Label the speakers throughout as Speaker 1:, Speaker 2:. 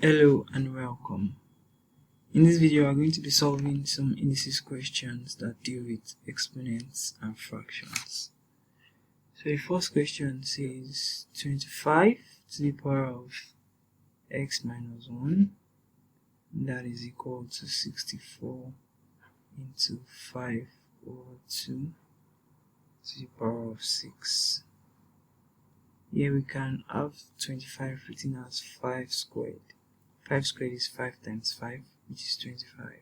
Speaker 1: Hello and welcome. In this video, we are going to be solving some indices questions that deal with exponents and fractions. So the first question says 25 to the power of x minus 1, that is equal to 64 into 5 over 2 to the power of 6. Here we can have 25 written as 5 squared. 5 squared is 5 times 5, which is 25,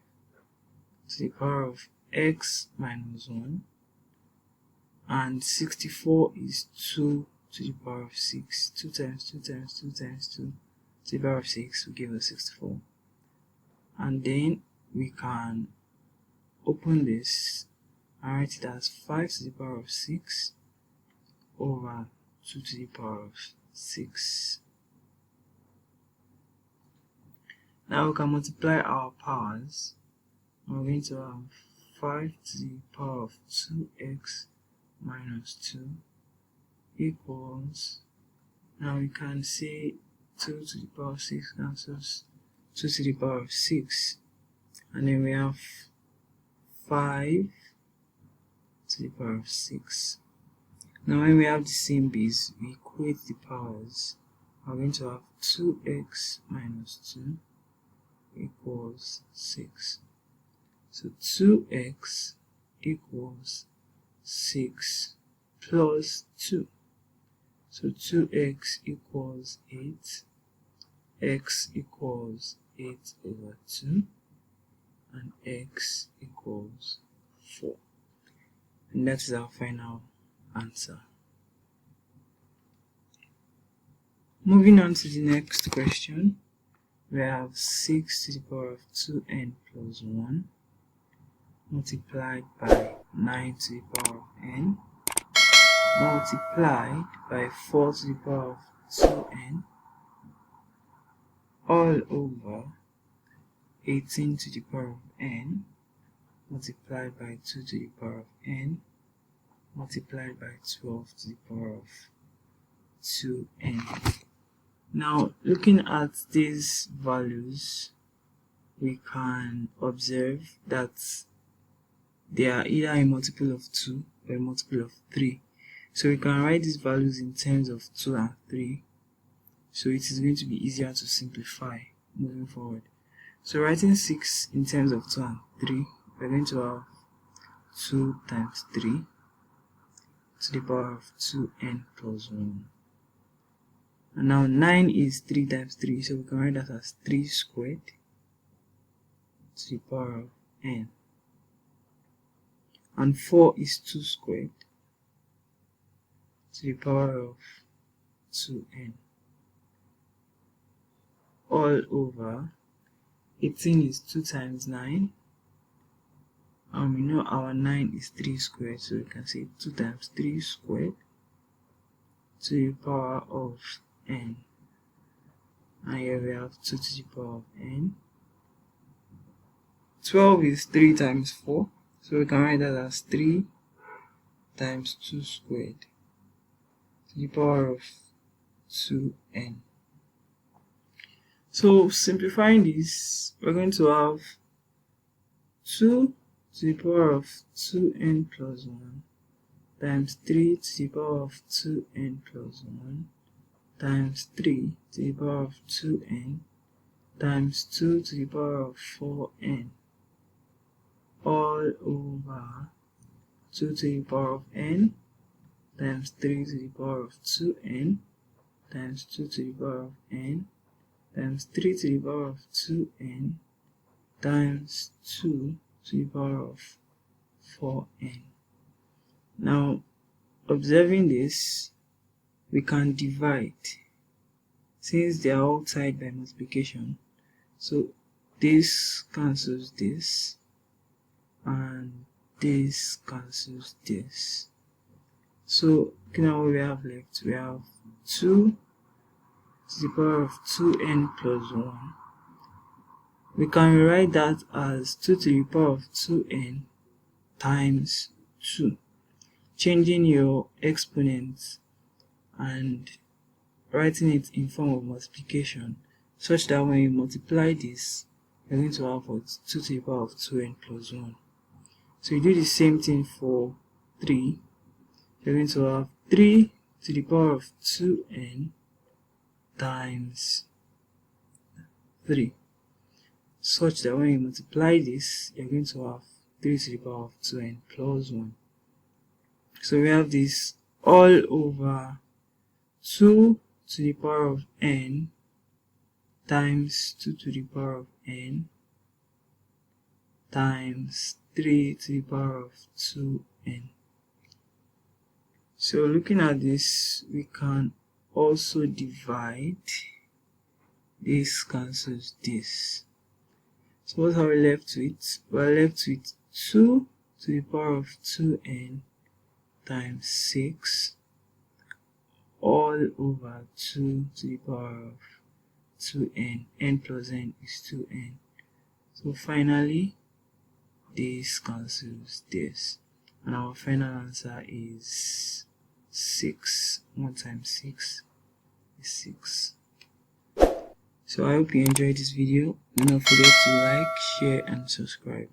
Speaker 1: to the power of x minus 1, and 64 is 2 to the power of 6. 2 times 2 times 2 times 2 to the power of 6 will give us 64. And then we can open this and write it as 5 to the power of 6 over 2 to the power of 6. Now we can multiply our powers, and we're going to have 5 to the power of 2x minus 2 equals, now we can say 2 to the power of 6 cancels 2 to the power of 6, and then we have 5 to the power of 6. Now when we have the same base, we equate the powers. We're going to have 2x minus 2 equals 6. So 2x equals 6 plus 2. So 2x equals 8, x equals 8 over 2, and x equals 4. And that is our final answer. Moving on to the next question, we have 6 to the power of 2n plus 1 multiplied by 9 to the power of n multiplied by 4 to the power of 2n all over 18 to the power of n multiplied by 2 to the power of n multiplied by 12 to the power of 2n. Now, looking at these values, we can observe that they are either a multiple of 2 or a multiple of 3. So we can write these values in terms of 2 and 3. So it is going to be easier to simplify moving forward. So writing 6 in terms of 2 and 3, we're going to have 2 times 3 to the power of 2n plus 1. And now 9 is 3 times 3, so we can write that as 3 squared to the power of n. And 4 is 2 squared to the power of 2n all over 18 is 2 times 9, and we know our 9 is 3 squared, so we can say 2 times 3 squared to the power of n, and here we have 2 to the power of n. 12 is 3 times 4, so we can write that as 3 times 2 squared to the power of 2n. So simplifying this, we're going to have 2 to the power of 2n plus 1 times 3 to the power of 2n plus 1 times 3 to the power of 2n times 2 to the power of 4n all over 2 to the power of n times 3 to the power of 2n times 2 to the power of n times 3 to the power of 2n times 2 to the power of 4n. Now, observing this, we can divide since they are all tied by multiplication. So this cancels this, and this cancels this. So now what we have left, we have 2 to the power of 2n plus 1. We can rewrite that as 2 to the power of 2n times 2, changing your exponents and writing it in form of multiplication such that when you multiply this, you're going to have what? 2 to the power of 2n plus 1. So you do the same thing for 3. You're going to have 3 to the power of 2n times 3, such that when you multiply this, you're going to have 3 to the power of 2n plus 1. So we have this all over 2 to the power of n times 2 to the power of n times 3 to the power of 2n. So looking at this, we can also divide. This cancels this. So what are we left with? We're left with 2 to the power of 2n times 6 all over 2 to the power of 2n. N plus n is 2n. So finally, this cancels this. And our final answer is 6. 1 times 6 is 6. So I hope you enjoyed this video. Do not forget to like, share and subscribe.